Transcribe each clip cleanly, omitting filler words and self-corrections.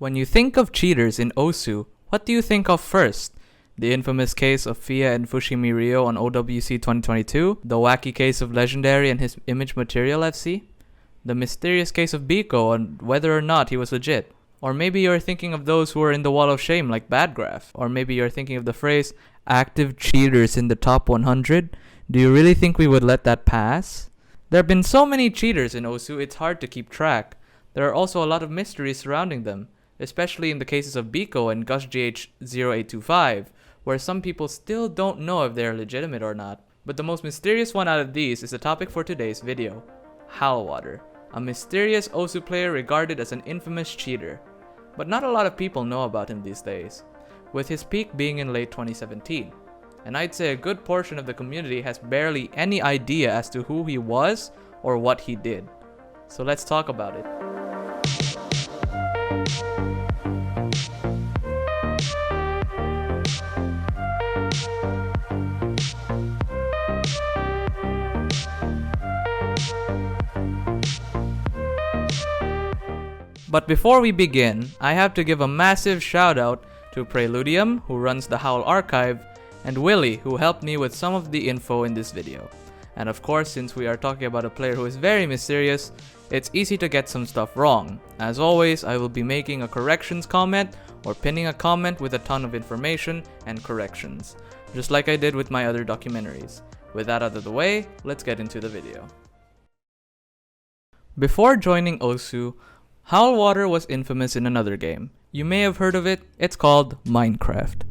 When you think of cheaters in OSU, what do you think of first? The infamous case of Fia and Fushimi Ryo on OWC 2022? The wacky case of Legendary and his Image Material FC? The mysterious case of Biko on whether or not he was legit? Or maybe you're thinking of those who are in the wall of shame like Badgraph? Or maybe you're thinking of the phrase, active cheaters in the top 100? Do you really think we would let that pass? There have been so many cheaters in OSU, it's hard to keep track. There are also a lot of mysteries surrounding them, especially in the cases of Biko and GushGH0825, where some people still don't know if they're legitimate or not. But the most mysterious one out of these is the topic for today's video, HowlWater, a mysterious OSU player regarded as an infamous cheater. But not a lot of people know about him these days, with his peak being in late 2017. And I'd say a good portion of the community has barely any idea as to who he was or what he did. So let's talk about it. But before we begin, I have to give a massive shout out to Praeludium, who runs the Howl Archive, and Willy, who helped me with some of the info in this video. And of course, since we are talking about a player who is very mysterious, it's easy to get some stuff wrong. As always, I will be making a corrections comment or pinning a comment with a ton of information and corrections, just like I did with my other documentaries. With that out of the way, let's get into the video. Before joining OSU, HowlWater was infamous in another game. You may have heard of it, it's called Minecraft.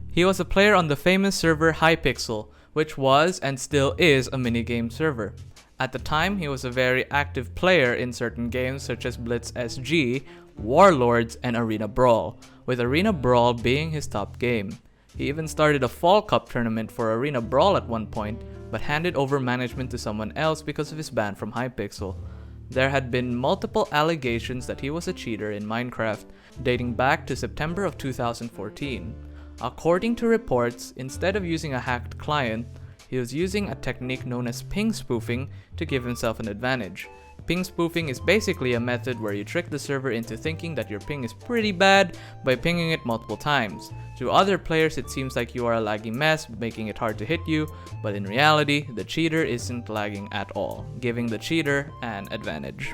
He was a player on the famous server Hypixel, which was and still is a minigame server. At the time, he was a very active player in certain games such as Blitz SG, Warlords, and Arena Brawl, with Arena Brawl being his top game. He even started a Fall Cup tournament for Arena Brawl at one point, but handed over management to someone else because of his ban from Hypixel. There had been multiple allegations that he was a cheater in Minecraft, dating back to September of 2014. According to reports, instead of using a hacked client, he was using a technique known as ping spoofing to give himself an advantage. Ping spoofing is basically a method where you trick the server into thinking that your ping is pretty bad by pinging it multiple times. To other players, it seems like you are a laggy mess, making it hard to hit you, but in reality, the cheater isn't lagging at all, giving the cheater an advantage.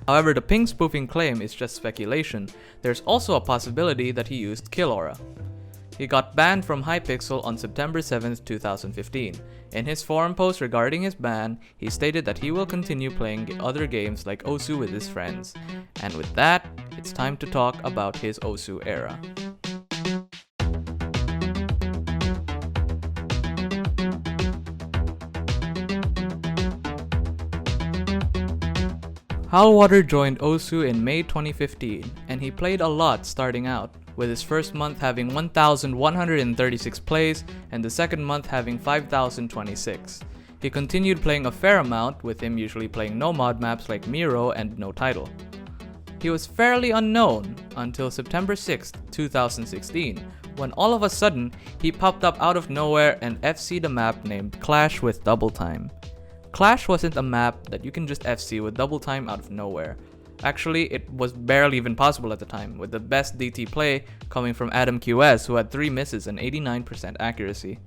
However, the ping spoofing claim is just speculation. There's also a possibility that he used kill aura. He got banned from Hypixel on September 7, 2015. In his forum post regarding his ban, he stated that he will continue playing other games like OSU with his friends. And with that, it's time to talk about his OSU era. HowlWater joined OSU in May 2015, and he played a lot starting out, with his first month having 1,136 plays and the second month having 5,026. He continued playing a fair amount, with him usually playing no mod maps like Miro and no title. He was fairly unknown until September 6, 2016, when all of a sudden he popped up out of nowhere and FC'd a map named Clash with Double Time. Clash wasn't a map that you can just FC with double time out of nowhere. Actually, it was barely even possible at the time, with the best DT play coming from Adam QS, who had 3 misses and 89% accuracy.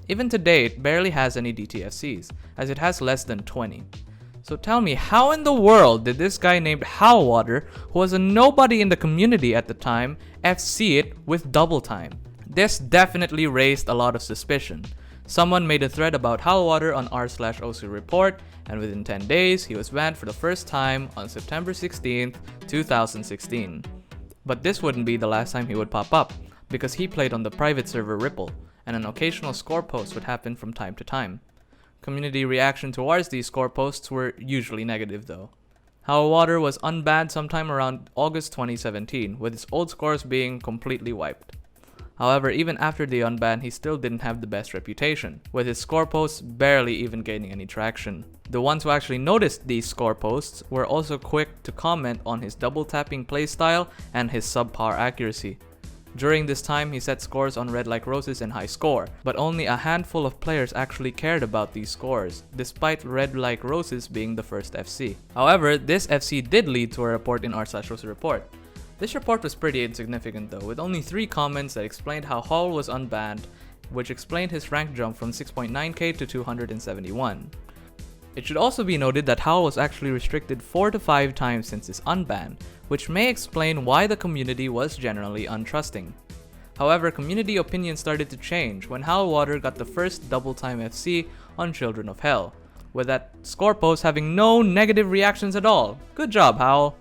Even today, it barely has any DTFCs, as it has less than 20. So tell me, how in the world did this guy named HowlWater, who was a nobody in the community at the time, FC it with double time? This definitely raised a lot of suspicion. Someone made a thread about HowlWater on r/OSU report, and within 10 days, he was banned for the first time on September 16, 2016. But this wouldn't be the last time he would pop up, because he played on the private server Ripple, and an occasional score post would happen from time to time. Community reaction towards these score posts were usually negative though. HowlWater was unbanned sometime around August 2017, with his old scores being completely wiped. However, even after the unban, he still didn't have the best reputation, with his score posts barely even gaining any traction. The ones who actually noticed these score posts were also quick to comment on his double tapping playstyle and his subpar accuracy. During this time, he set scores on Red Like Roses and High Score, but only a handful of players actually cared about these scores, despite Red Like Roses being the first FC. However, this FC did lead to a report in r/OSU report. This report was pretty insignificant though, with only 3 comments that explained how Howl was unbanned, which explained his rank jump from 6.9k to 271. It should also be noted that Howl was actually restricted 4 to 5 times since his unban, which may explain why the community was generally untrusting. However, community opinion started to change when HowlWater got the first double time FC on Children of Hell, with that score post having no negative reactions at all. Good job, Howl!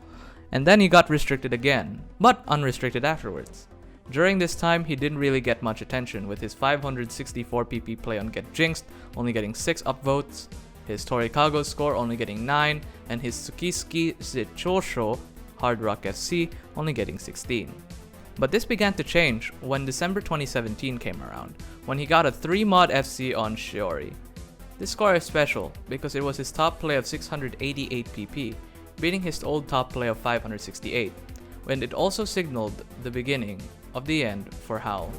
And then he got restricted again, but unrestricted afterwards. During this time, he didn't really get much attention, with his 564 PP play on Get Jinxed only getting 6 upvotes, his Torikago score only getting 9, and his Tsukiski Zichosho Hard Rock FC only getting 16. But this began to change when December 2017 came around, when he got a 3 mod FC on Shiori. This score is special because it was his top play of 688 PP, beating his old top play of 568, and it also signaled the beginning of the end for Howl.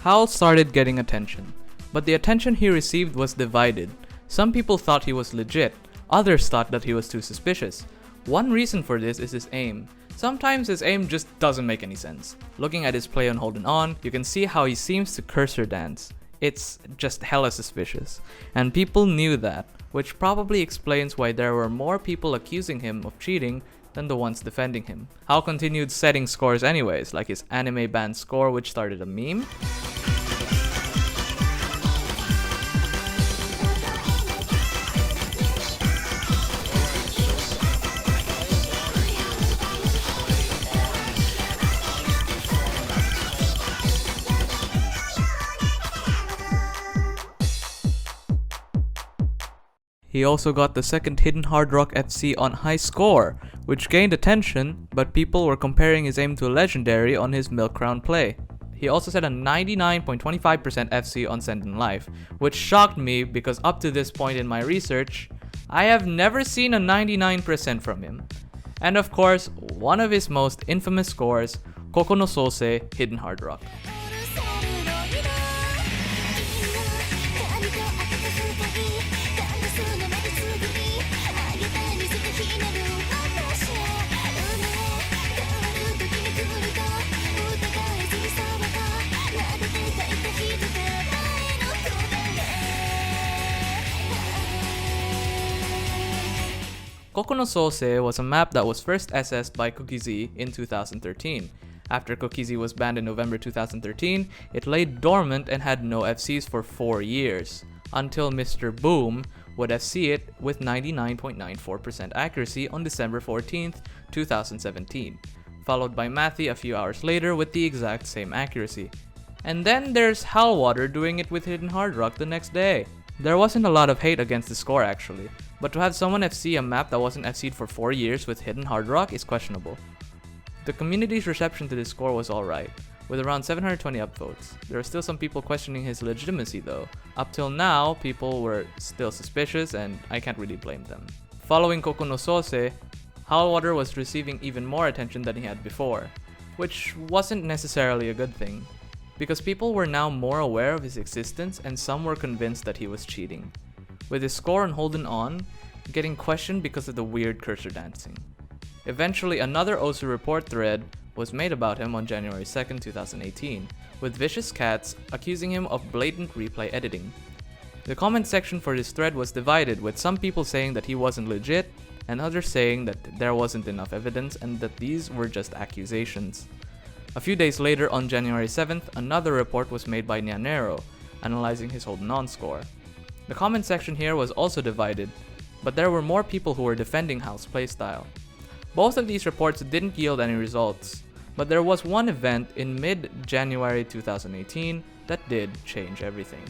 Howl started getting attention, but the attention he received was divided. Some people thought he was legit, others thought that he was too suspicious. One reason for this is his aim. Sometimes his aim just doesn't make any sense. Looking at his play on Holding On, you can see how he seems to cursor dance. It's just hella suspicious, and people knew that, which probably explains why there were more people accusing him of cheating than the ones defending him. Howl continued setting scores anyways, like his anime band score, which started a meme. He also got the second Hidden Hard Rock FC on High Score, which gained attention, but people were comparing his aim to a legendary on his Milk Crown play. He also set a 99.25% FC on Send in Life, which shocked me because up to this point in my research, I have never seen a 99% from him. And of course, one of his most infamous scores, Koko no Sose Hidden Hard Rock. Koko no Sose was a map that was first SS'd by Cookiezi in 2013. After Cookiezi was banned in November 2013, it lay dormant and had no FCs for 4 years, until Mr. Boom would FC it with 99.94% accuracy on December 14th, 2017, followed by Mathy a few hours later with the exact same accuracy. And then there's HowlWater doing it with Hidden Hard Rock the next day. There wasn't a lot of hate against the score actually, but to have someone FC a map that wasn't FC'd for 4 years with Hidden Hard Rock is questionable. The community's reception to this score was alright, with around 720 upvotes. There are still some people questioning his legitimacy though. Up till now, people were still suspicious and I can't really blame them. Following Koko no Sose, HowlWater was receiving even more attention than he had before, which wasn't necessarily a good thing, because people were now more aware of his existence and some were convinced that he was cheating, with his score on Holding On getting questioned because of the weird cursor dancing. Eventually, another OSU report thread was made about him on January 2nd, 2018, with Vicious Cats accusing him of blatant replay editing. The comment section for this thread was divided, with some people saying that he wasn't legit, and others saying that there wasn't enough evidence and that these were just accusations. A few days later, on January 7th, another report was made by Nyanero, analyzing his Holding On score. The comment section here was also divided, but there were more people who were defending Howl's playstyle. Both of these reports didn't yield any results, but there was one event in mid-January 2018 that did change everything.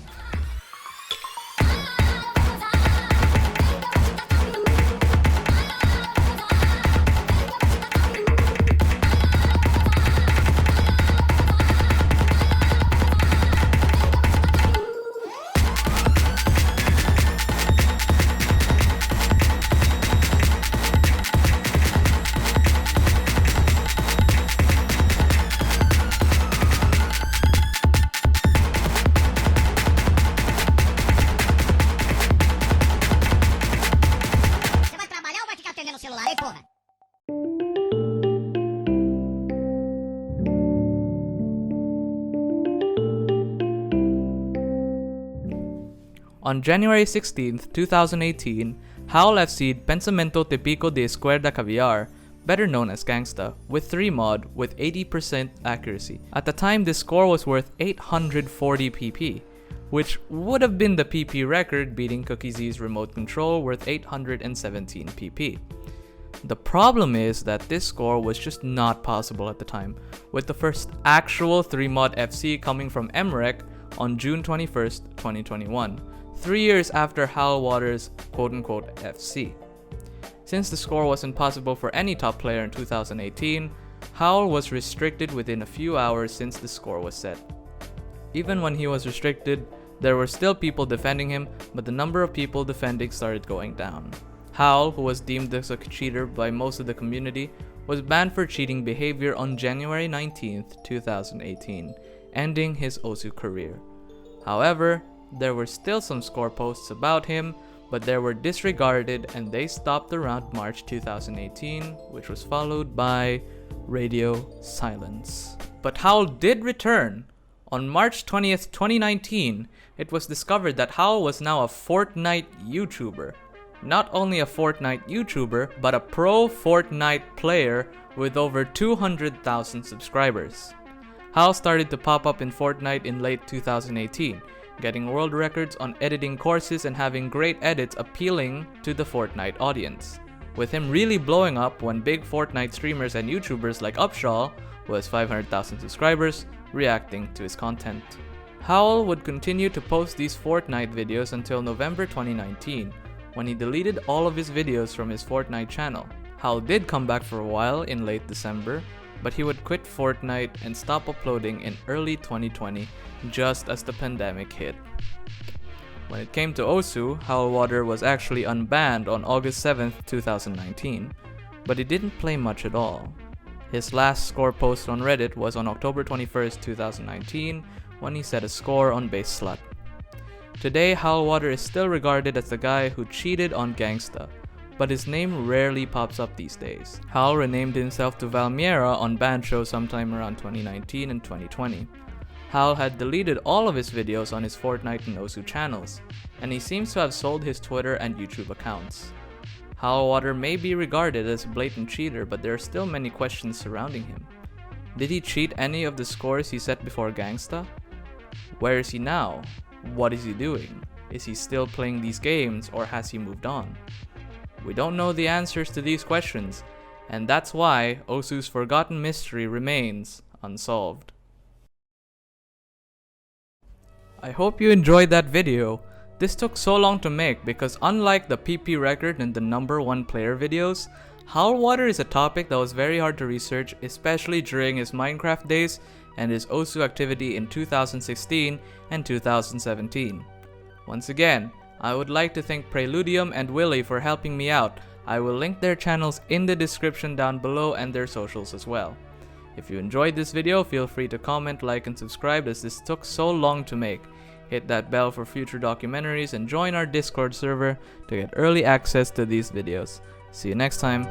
On January 16th, 2018, Howl FC'd Pensamento Típico de Escuerda Caviar, better known as Gangsta, with 3 mod with 80% accuracy. At the time, this score was worth 840 PP, which would have been the PP record, beating Cookie Z's remote control worth 817 PP. The problem is that this score was just not possible at the time, with the first actual 3 mod FC coming from MREC on June 21st, 2021, 3 years after HowlWaters quote-unquote FC. Since the score wasn't possible for any top player in 2018, Howl was restricted within a few hours since the score was set. Even when he was restricted, there were still people defending him, but the number of people defending started going down. Howl, who was deemed as a cheater by most of the community, was banned for cheating behavior on January 19th, 2018, ending his OSU career. However, there were still some score posts about him, but they were disregarded and they stopped around March 2018, which was followed by radio silence. But Howl did return. On March 20th, 2019, it was discovered that Howl was now a Fortnite YouTuber. Not only a Fortnite YouTuber, but a pro Fortnite player with over 200,000 subscribers. Howl started to pop up in Fortnite in late 2018, getting world records on editing courses and having great edits appealing to the Fortnite audience, with him really blowing up when big Fortnite streamers and YouTubers like Upshaw, who has 500,000 subscribers, reacting to his content. Howl would continue to post these Fortnite videos until November 2019, when he deleted all of his videos from his Fortnite channel. Howl did come back for a while in late December, but he would quit Fortnite and stop uploading in early 2020, just as the pandemic hit. When it came to OSU, HowlWater was actually unbanned on August 7th, 2019, but he didn't play much at all. His last score post on Reddit was on October 21st, 2019, when he set a score on Base Slut. Today, HowlWater is still regarded as the guy who cheated on Gangsta, but his name rarely pops up these days. Howl renamed himself to Valmiera on Bancho sometime around 2019 and 2020. Howl had deleted all of his videos on his Fortnite and OSU channels, and he seems to have sold his Twitter and YouTube accounts. HowlWater may be regarded as a blatant cheater, but there are still many questions surrounding him. Did he cheat any of the scores he set before Gangsta? Where is he now? What is he doing? Is he still playing these games, or has he moved on? We don't know the answers to these questions, and that's why OSU's forgotten mystery remains unsolved. I hope you enjoyed that video. This took so long to make because unlike the PP record and the number 1 player videos, HowlWater is a topic that was very hard to research, especially during his Minecraft days and his OSU activity in 2016 and 2017. Once again, I would like to thank Praeludium and Willy for helping me out. I will link their channels in the description down below and their socials as well. If you enjoyed this video, feel free to comment, like, and subscribe as this took so long to make. Hit that bell for future documentaries and join our Discord server to get early access to these videos. See you next time.